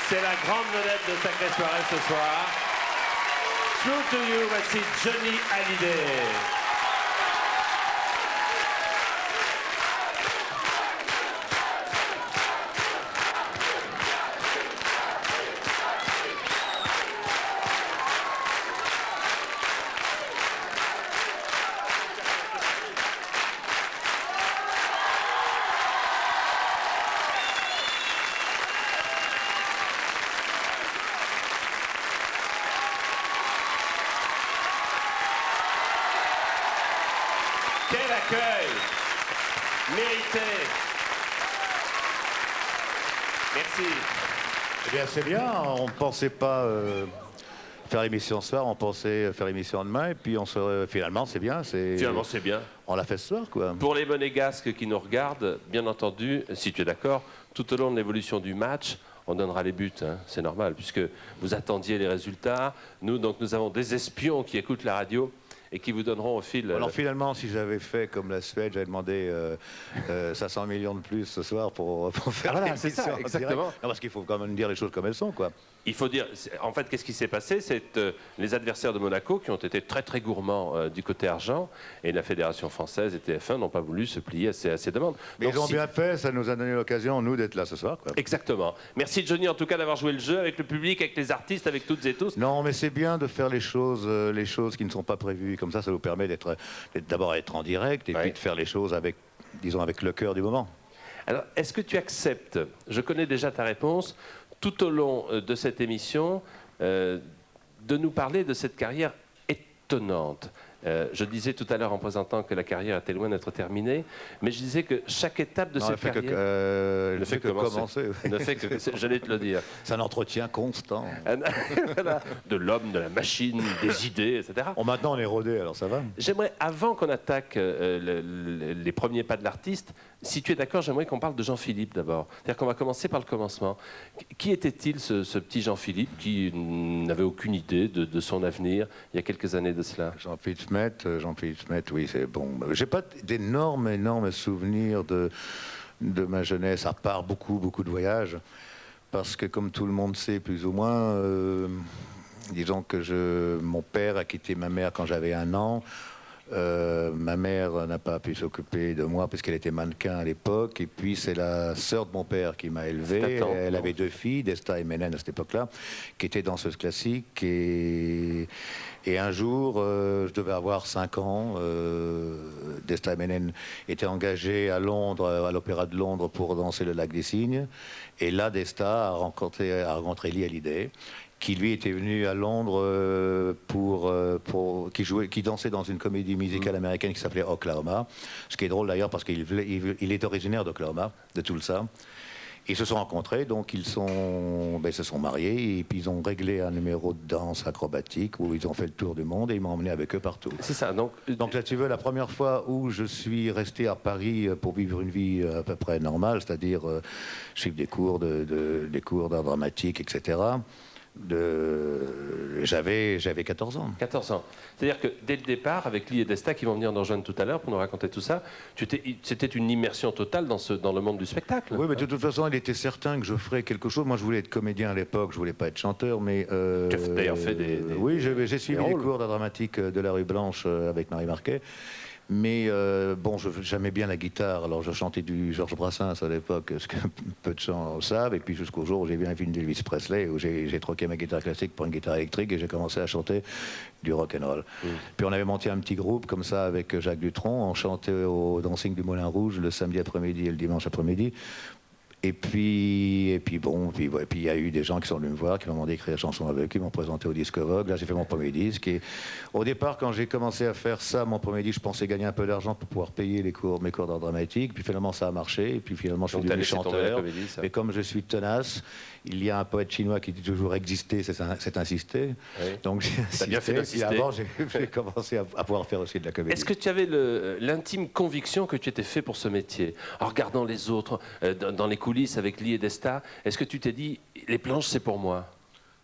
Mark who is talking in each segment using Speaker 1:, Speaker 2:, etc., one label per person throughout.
Speaker 1: C'est la grande vedette de Sacrée Soirée ce soir. True to You, voici Johnny Hallyday. Quel accueil mérité. Merci.
Speaker 2: Eh bien, c'est bien. On ne pensait pas faire l'émission ce soir, on pensait faire l'émission demain, et puis finalement, c'est bien.
Speaker 1: Finalement, c'est bien.
Speaker 2: On l'a fait ce soir, quoi.
Speaker 1: Pour les monégasques qui nous regardent, bien entendu, si tu es d'accord, tout au long de l'évolution du match, on donnera les buts, hein, c'est normal, puisque vous attendiez les résultats. Nous avons des espions qui écoutent la radio et qui vous donneront au fil...
Speaker 2: Alors finalement, si j'avais fait comme la Suède, j'avais demandé 500 millions de plus ce soir pour faire
Speaker 1: voilà, c'est ça, exactement.
Speaker 2: Non, parce qu'il faut quand même dire les choses comme elles sont, quoi.
Speaker 1: Il faut dire, en fait, qu'est-ce qui s'est passé? C'est les adversaires de Monaco qui ont été très très gourmands du côté argent, et la Fédération française et TF1 n'ont pas voulu se plier à ces demandes.
Speaker 2: Mais donc, ils ont bien fait, ça nous a donné l'occasion, nous, d'être là ce soir, quoi.
Speaker 1: Exactement. Merci Johnny, en tout cas, d'avoir joué le jeu avec le public, avec les artistes, avec toutes et tous.
Speaker 2: Non, mais c'est bien de faire les choses qui ne sont pas prévues. Comme ça nous permet d'abord d'être en direct, et puis de faire les choses avec, disons, avec le cœur du moment.
Speaker 1: Alors, est-ce que tu acceptes, je connais déjà ta réponse, tout au long de cette émission, de nous parler de cette carrière étonnante? Je disais tout à l'heure en présentant que la carrière était loin d'être terminée, mais je disais que chaque étape de cette carrière
Speaker 2: ne fait que commencer.
Speaker 1: Ne fait que, j'allais te le dire.
Speaker 2: C'est un entretien constant.
Speaker 1: Voilà. De l'homme, de la machine, des idées, etc.
Speaker 2: Bon, maintenant on est rodé, alors ça va.
Speaker 1: J'aimerais, avant qu'on attaque les premiers pas de l'artiste, si tu es d'accord, j'aimerais qu'on parle de Jean-Philippe d'abord. C'est-à-dire qu'on va commencer par le commencement. Qui était-il, ce petit Jean-Philippe, qui n'avait aucune idée de son avenir il y a quelques années de cela?
Speaker 2: Jean-Philippe Smet, oui, c'est bon. J'ai pas d'énormes souvenirs de ma jeunesse, à part beaucoup de voyages, parce que comme tout le monde sait plus ou moins, disons que mon père a quitté ma mère quand j'avais 1 an. Ma mère n'a pas pu s'occuper de moi parce qu'elle était mannequin à l'époque, et puis c'est la sœur de mon père qui m'a élevé. Elle avait 2 filles, Desta et Menen à cette époque-là, qui étaient danseuses classiques, et un jour, je devais avoir 5 ans, Desta et Menen étaient engagés à Londres, à l'Opéra de Londres, pour danser le Lac des Cygnes, et là Desta a rencontré Lee Hallyday, qui lui était venu à Londres qui dansait dans une comédie musicale américaine qui s'appelait Oklahoma. Ce qui est drôle d'ailleurs parce qu'il est originaire d'Oklahoma, de Tulsa. Ils se sont rencontrés, donc ils se sont mariés, et puis ils ont réglé un numéro de danse acrobatique où ils ont fait le tour du monde, et ils m'ont emmené avec eux partout.
Speaker 1: C'est ça, donc
Speaker 2: là, tu veux, la première fois où je suis resté à Paris pour vivre une vie à peu près normale, c'est-à-dire suivre des cours d'art dramatique, etc., j'avais 14 ans.
Speaker 1: 14 ans. C'est-à-dire que dès le départ, avec Lee et Desta qui vont venir nous rejoindre tout à l'heure pour nous raconter tout ça, c'était une immersion totale dans le monde du spectacle.
Speaker 2: Oui, mais de toute façon, il était certain que je ferais quelque chose. Moi, je voulais être comédien à l'époque, je voulais pas être chanteur, mais...
Speaker 1: tu as d'ailleurs fait des
Speaker 2: oui, j'ai suivi les cours d'art dramatique de la rue Blanche avec Marie Marquet. Mais bon, j'aimais bien la guitare, alors je chantais du Georges Brassens à l'époque, ce que peu de gens savent, et puis jusqu'au jour où j'ai vu un film d'Elvis Presley, où j'ai troqué ma guitare classique pour une guitare électrique, et j'ai commencé à chanter du rock'n'roll. Puis on avait monté un petit groupe comme ça avec Jacques Dutronc, on chantait au Dancing du Moulin Rouge le samedi après-midi et le dimanche après-midi. Et puis il y a eu des gens qui sont venus me voir, qui m'ont demandé d'écrire des chansons avec eux, m'ont présenté au Disque Vogue. Là, j'ai fait mon premier disque. Et au départ, quand j'ai commencé à faire ça, mon premier disque, je pensais gagner un peu d'argent pour pouvoir payer mes cours d'art dramatique. Puis finalement, ça a marché. Et puis finalement, je suis devenu chanteur. Mais comme je suis tenace, il y a un poète chinois qui dit toujours exister, c'est insister. Oui. Donc j'ai insisté. Et avant, j'ai commencé à pouvoir faire aussi de la comédie.
Speaker 1: Est-ce que tu avais l'intime conviction que tu étais fait pour ce métier? En regardant les autres, dans les coulisses, avec Lee et Desta, est-ce que tu t'es dit, les planches, c'est pour moi?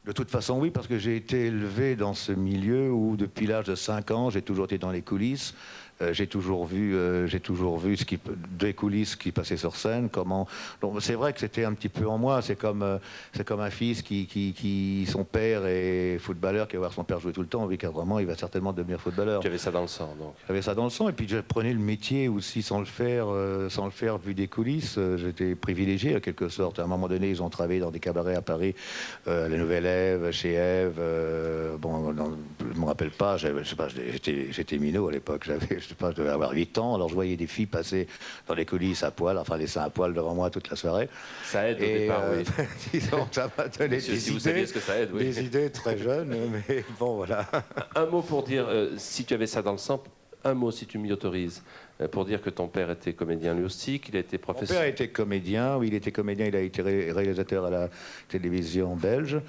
Speaker 2: De toute façon, oui, parce que j'ai été élevé dans ce milieu où, depuis l'âge de 5 ans, j'ai toujours été dans les coulisses, j'ai toujours vu des coulisses qui passaient sur scène. Donc c'est vrai que c'était un petit peu en moi. C'est comme un fils qui son père est footballeur, qui va voir son père jouer tout le temps. On vit qu'avant, il va certainement devenir footballeur.
Speaker 1: Tu avais ça dans le sang, donc.
Speaker 2: J'avais ça dans le sang, et puis j'apprenais le métier aussi sans le faire vu des coulisses. J'étais privilégié en quelque sorte. À un moment donné, ils ont travaillé dans des cabarets à Paris, la Nouvelle Ève, chez Ève. Je ne me rappelle pas, j'étais minot à l'époque. Je devais avoir 8 ans, alors je voyais des filles passer dans les coulisses à poil, enfin les seins à poil devant moi toute la soirée.
Speaker 1: Ça aide au départ, oui.
Speaker 2: Disons, ça m'a donné
Speaker 1: Si vous saviez ce que ça aide, oui.
Speaker 2: des idées très jeunes, mais bon, voilà.
Speaker 1: Un mot pour dire, si tu avais ça dans le sang, un mot, si tu m'y autorises, pour dire que ton père était comédien lui aussi, qu'il a été professeur.
Speaker 2: Mon père était comédien, oui, il était comédien, il a été réalisateur à la télévision belge.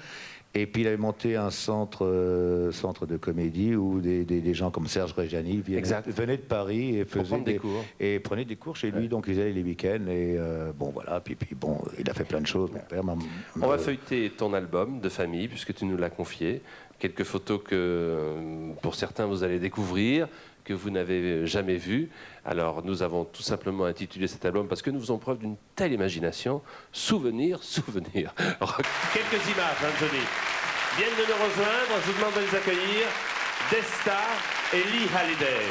Speaker 2: Et puis il avait monté un centre de comédie où des gens comme Serge Reggiani venaient de Paris et prenaient des cours chez lui, donc ils allaient les week-ends. Et bon, voilà, puis bon, il a fait plein de choses, mon père.
Speaker 1: On va feuilleter ton album de famille, puisque tu nous l'as confié. Quelques photos que, pour certains, vous allez découvrir, que vous n'avez jamais vues. Alors, nous avons tout simplement intitulé cet album parce que nous faisons preuve d'une telle imagination. Souvenir, souvenir. Quelques images, hein, Johnny. Viennent de nous rejoindre. Je vous demande de les accueillir. Desta et Lee Hallyday.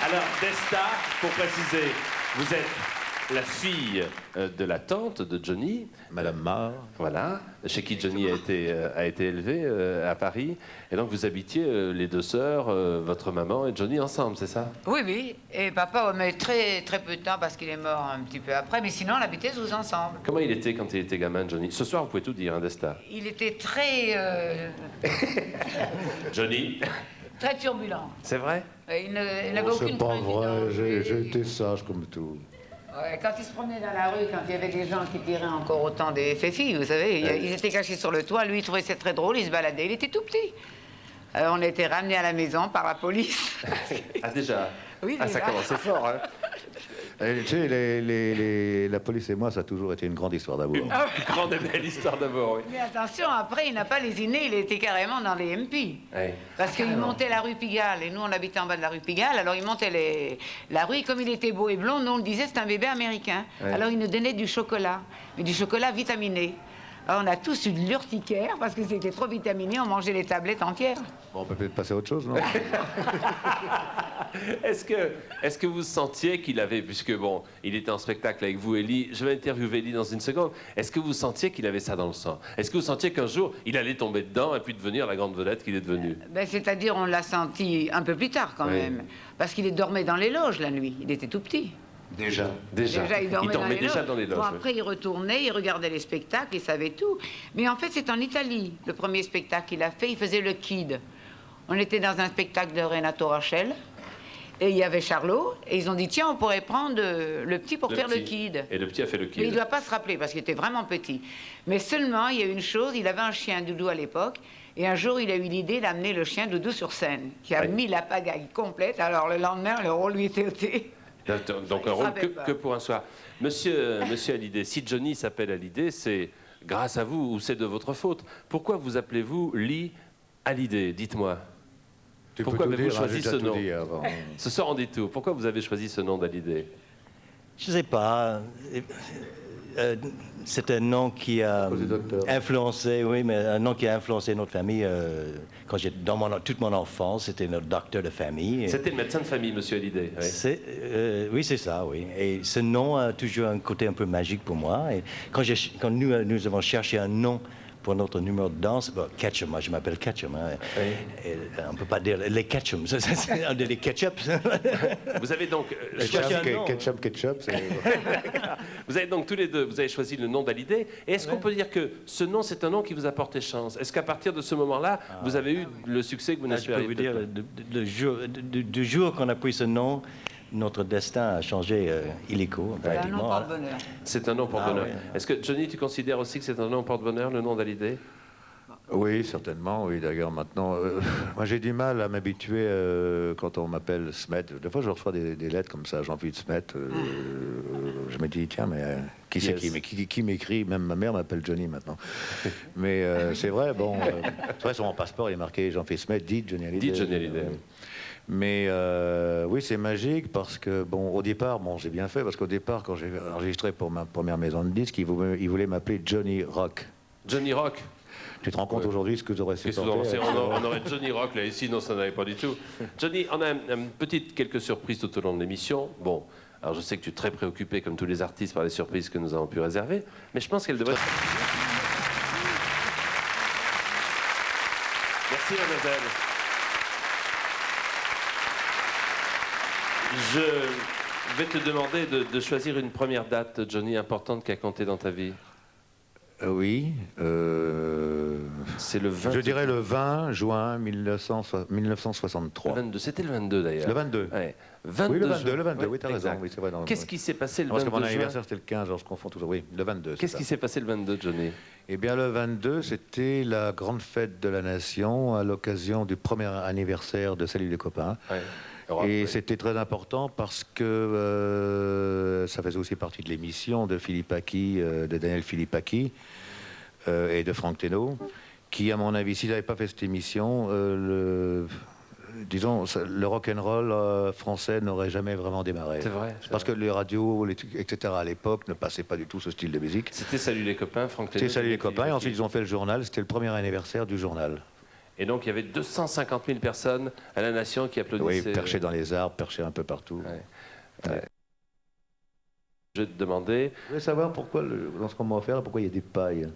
Speaker 1: Alors, Desta, pour préciser, vous êtes la fille de la tante de Johnny,
Speaker 2: Madame Marr.
Speaker 1: Voilà, chez qui Johnny a été élevé à Paris. Et donc vous habitiez les deux sœurs, votre maman et Johnny ensemble, c'est ça?
Speaker 3: Oui, oui. Et papa, mais très, très peu de temps parce qu'il est mort un petit peu après. Mais sinon, on habitait tous ensemble.
Speaker 1: Comment il était quand il était gamin, Johnny? Ce soir, vous pouvez tout dire, hein, Desta.
Speaker 3: Il était très...
Speaker 1: Johnny?
Speaker 3: très turbulent.
Speaker 1: C'est vrai?
Speaker 3: Il n'avait aucune
Speaker 2: C'est pas vrai,
Speaker 3: présidence.
Speaker 2: j'ai été sage comme tout.
Speaker 3: Ouais, quand il se promenait dans la rue, quand il y avait des gens qui tiraient encore autant des féfis, vous savez, ils étaient cachés sur le toit. Lui, il trouvait ça très drôle, il se baladait. Il était tout petit. Alors, on a été ramenés à la maison par la police.
Speaker 1: Ah, déjà?
Speaker 3: Oui,
Speaker 1: ah, ça
Speaker 3: déjà.
Speaker 1: commençait fort, hein?
Speaker 2: Tu sais, la police et moi, ça a toujours été une grande histoire d'amour.
Speaker 1: Grande et belle histoire d'abord, oui.
Speaker 3: Mais attention, après, il n'a pas lésiné, il était carrément dans les MP.
Speaker 1: Ouais.
Speaker 3: Parce qu'il montait la rue Pigalle, et nous, on habitait en bas de la rue Pigalle, alors il montait la rue, et comme il était beau et blond, nous, on le disait, c'est un bébé américain.
Speaker 1: Ouais.
Speaker 3: Alors il nous donnait du chocolat, mais du chocolat vitaminé. Alors, on a tous eu de l'urticaire, parce que c'était trop vitaminé, on mangeait les tablettes entières.
Speaker 2: Bon, on peut peut-être passer à autre chose, non?
Speaker 1: Est-ce que vous sentiez qu'il avait, puisque bon, il était en spectacle avec vous, Elie, je vais interviewer Elie dans une seconde, est-ce que vous sentiez qu'il avait ça dans le sang? Est-ce que vous sentiez qu'un jour, il allait tomber dedans et puis devenir la grande vedette qu'il est devenu?
Speaker 3: Ben, c'est-à-dire, on l'a senti un peu plus tard, quand
Speaker 1: Oui.
Speaker 3: même. Parce qu'il dormait dans les loges, la nuit. Il était tout petit.
Speaker 2: Déjà.
Speaker 3: Il dormait
Speaker 1: déjà dans les loges.
Speaker 3: Bon,
Speaker 1: oui.
Speaker 3: après, il retournait, il regardait les spectacles, il savait tout. Mais en fait, c'est en Italie, le premier spectacle qu'il a fait, il faisait le Kid. On était dans un spectacle de Renato Rachel, et il y avait Charlot, et ils ont dit, tiens, on pourrait prendre le petit pour faire le Kid.
Speaker 1: Et le petit a fait le
Speaker 3: Mais il
Speaker 1: Kid.
Speaker 3: ne doit pas se rappeler, parce qu'il était vraiment petit. Mais seulement, il y a une chose, il avait un chien Doudou à l'époque, et un jour, il a eu l'idée d'amener le chien Doudou sur scène, qui a
Speaker 1: Oui.
Speaker 3: mis la pagaille complète. Alors, le lendemain, le rôle lui était ôté.
Speaker 1: Donc un
Speaker 3: Il
Speaker 1: rôle
Speaker 3: savait pas.
Speaker 1: que pour un soir. Monsieur Hallyday, si Johnny s'appelle Hallyday, c'est grâce à vous ou c'est de votre faute. Pourquoi vous appelez-vous Lee Hallyday? Dites-moi.
Speaker 2: Tu
Speaker 1: Pourquoi
Speaker 2: peux tout
Speaker 1: avez-vous
Speaker 2: dire,
Speaker 1: choisi
Speaker 2: j'ai déjà
Speaker 1: ce
Speaker 2: tout
Speaker 1: nom
Speaker 2: dit avant.
Speaker 1: Ce soir, on dit tout. Pourquoi vous avez choisi ce nom d'Hallyday?
Speaker 4: Je ne sais pas. C'est un nom qui a
Speaker 2: cause du docteur.
Speaker 4: influencé, oui, mais un nom qui a influencé notre famille. Quand j'étais toute mon enfance, c'était notre docteur de famille.
Speaker 1: C'était le médecin de famille, monsieur Hallyday. Oui.
Speaker 4: Oui, c'est ça, oui. Et ce nom a toujours un côté un peu magique pour moi. Et quand nous avons cherché un nom pour notre numéro de danse, bon, Ketchum, moi je m'appelle Ketchum. Hein.
Speaker 1: Oui.
Speaker 4: Et on ne peut pas dire les Ketchum, c'est un des ketchups.
Speaker 1: Vous avez donc
Speaker 4: cherchez un nom.
Speaker 2: Ketchup, c'est...
Speaker 1: vous avez donc tous les deux, vous avez choisi le nom d'Hallyday. Et est-ce qu'on peut dire que ce nom, c'est un nom qui vous a porté chance? Est-ce qu'à partir de ce moment-là, vous avez eu le succès que vous
Speaker 4: Là, je peux
Speaker 1: n'espériez
Speaker 4: vous dire,
Speaker 1: peut-être
Speaker 4: du jour qu'on a pris ce nom, notre destin a changé illico,
Speaker 3: C'est un nom
Speaker 4: pratiquement.
Speaker 3: porte-bonheur.
Speaker 1: C'est un nom porte-bonheur.
Speaker 4: oui.
Speaker 1: Est-ce que, Johnny, tu considères aussi que c'est un nom porte-bonheur, le nom d'Hallyday?
Speaker 2: Oui, certainement, oui. D'ailleurs, maintenant, moi j'ai du mal à m'habituer quand on m'appelle Smet. Des fois, je reçois des lettres comme ça, Jean-Philippe Smet. Je me dis, tiens, mais qui c'est qui m'écrit? Même ma mère m'appelle Johnny maintenant. Mais c'est vrai, bon, c'est vrai, sur mon passeport, il est marqué Jean-Philippe Smet, dit Johnny Hallyday.
Speaker 1: Dit Johnny Hallyday.
Speaker 2: Mais oui, c'est magique parce que, bon, au départ, bon, j'ai bien fait, parce qu'au départ, quand j'ai enregistré pour ma première maison de disques, ils voulaient m'appeler Johnny Rock.
Speaker 1: Johnny Rock.
Speaker 2: Tu te rends compte aujourd'hui ce que j'aurais supporté?
Speaker 1: On aurait Johnny Rock là ici, non, ça n'avait pas du tout. Johnny, on a quelques surprises tout au long de l'émission. Bon, alors je sais que tu es très préoccupé, comme tous les artistes, par les surprises que nous avons pu réserver, mais je pense qu'elles devraient... Merci, mademoiselle. Je vais te demander de choisir une première date, Johnny, importante qui a compté dans ta vie.
Speaker 2: Oui.
Speaker 1: C'est le 20...
Speaker 2: Je dirais le 20 juin 1963.
Speaker 1: Le 22, c'était le 22 d'ailleurs.
Speaker 2: Le 22.
Speaker 1: Ouais. 22
Speaker 2: oui, le 22, le 22,
Speaker 1: ouais,
Speaker 2: oui, t'as raison. Oui, c'est vrai,
Speaker 1: qu'est-ce qui s'est passé le 22
Speaker 2: juin? Parce que mon
Speaker 1: juin
Speaker 2: anniversaire, c'était le 15, alors je confonds toujours. Oui, le 22.
Speaker 1: Qu'est-ce qui s'est passé le 22, Johnny?
Speaker 2: Eh bien, le 22, c'était la grande fête de la Nation à l'occasion du premier anniversaire de Salut les copains.
Speaker 1: Ouais.
Speaker 2: Et c'était très important parce que ça faisait aussi partie de l'émission de Philippe Aki, de Daniel Philippe Aki et de Franck Thénault, qui, à mon avis, s'ils n'avaient pas fait cette émission, disons, le rock'n'roll français n'aurait jamais vraiment démarré.
Speaker 1: C'est vrai.
Speaker 2: Parce que les radios, etc., à l'époque, ne passaient pas du tout ce style de musique.
Speaker 1: C'était Salut les copains, Franck Thénault.
Speaker 2: C'était Salut les copains, et ensuite ils ont fait le journal, c'était le premier anniversaire du journal.
Speaker 1: Et donc, il y avait 250 000 personnes à la Nation qui applaudissaient.
Speaker 2: Oui, perchés dans les arbres, perchés un peu partout.
Speaker 1: Ouais. Je vais te demander...
Speaker 2: Je voulais savoir pourquoi, dans ce qu'on m'a offert, pourquoi il y a des pailles.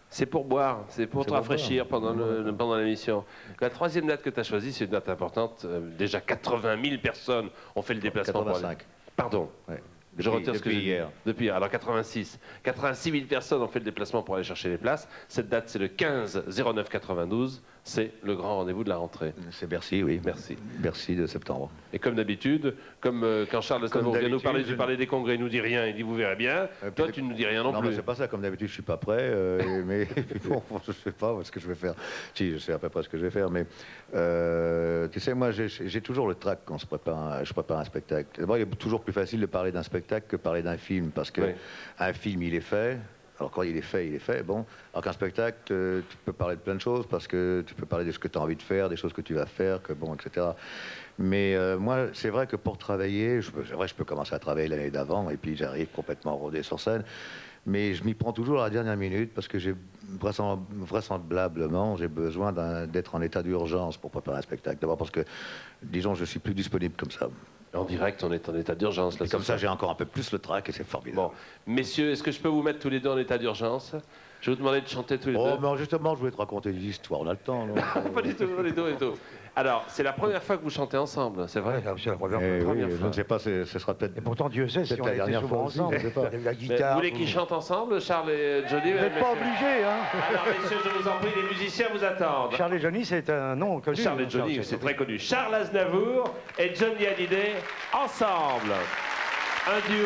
Speaker 1: C'est pour boire, c'est pour te rafraîchir pendant l'émission. La troisième date que tu as choisie, c'est une date importante. Déjà 80 000 personnes ont fait le déplacement.
Speaker 2: 85.
Speaker 1: Pardon.
Speaker 2: Ouais.
Speaker 1: Je retire ce que j'ai dit.
Speaker 2: hier.
Speaker 1: Depuis hier. Alors 86. 86 000 personnes ont fait le déplacement pour aller chercher les places. Cette date, c'est le 15-09-92. C'est le grand rendez-vous de la rentrée.
Speaker 2: C'est Bercy, oui.
Speaker 1: Bercy.
Speaker 2: Bercy de septembre.
Speaker 1: Et comme d'habitude, comme quand Charles Aznavour vient nous parler du Palais des Congrès, il nous dit rien, il dit vous verrez bien. Toi, tu ne nous dis rien non plus.
Speaker 2: Non, mais c'est pas ça. Comme d'habitude, je suis pas prêt. Mais bon, je sais pas ce que je vais faire. Si, je sais à peu près ce que je vais faire. Mais tu sais, moi, j'ai toujours le trac quand je prépare un spectacle. D'abord, il est toujours plus facile de parler d'un spectacle que parler d'un film, parce que un film, il est fait. Alors quand il est fait, bon. Alors qu'un spectacle, tu peux parler de plein de choses, parce que tu peux parler de ce que tu as envie de faire, des choses que tu vas faire, que bon, etc. Mais moi, c'est vrai que pour travailler, je peux commencer à travailler l'année d'avant, et puis j'arrive complètement rodé sur scène. Mais je m'y prends toujours à la dernière minute, parce que vraisemblablement, j'ai besoin d'être en état d'urgence pour préparer un spectacle. D'abord parce que, disons, je suis plus disponible comme ça.
Speaker 1: En direct, on est en état d'urgence.
Speaker 2: Et comme ça, j'ai encore un peu plus le trac et c'est formidable.
Speaker 1: Bon, messieurs, est-ce que je peux vous mettre tous les deux en état d'urgence? Je vais vous demander de chanter tous les deux.
Speaker 2: Oh, mais justement, je voulais te raconter des histoires, on a le temps. Non
Speaker 1: Pas du tout, pas du tout, pas du tout. Alors, c'est la première fois que vous chantez ensemble, c'est vrai?
Speaker 5: C'est la première fois.
Speaker 2: Oui, je ne sais pas, ce sera peut-être...
Speaker 5: Et pourtant, Dieu sait si on
Speaker 2: la
Speaker 5: était
Speaker 2: dernière
Speaker 5: souvent
Speaker 2: fois aussi,
Speaker 5: ensemble.
Speaker 2: je sais pas.
Speaker 5: La guitare.
Speaker 1: Vous voulez qu'ils chantent ensemble, Charles et Johnny?
Speaker 5: Vous n'êtes pas obligés, hein.
Speaker 1: Alors, messieurs, je vous en prie, les musiciens vous attendent.
Speaker 5: Charles et Johnny, c'est un nom connu.
Speaker 1: Charles et Johnny, c'est très connu. Charles Aznavour et Johnny Hallyday ensemble. Un duo.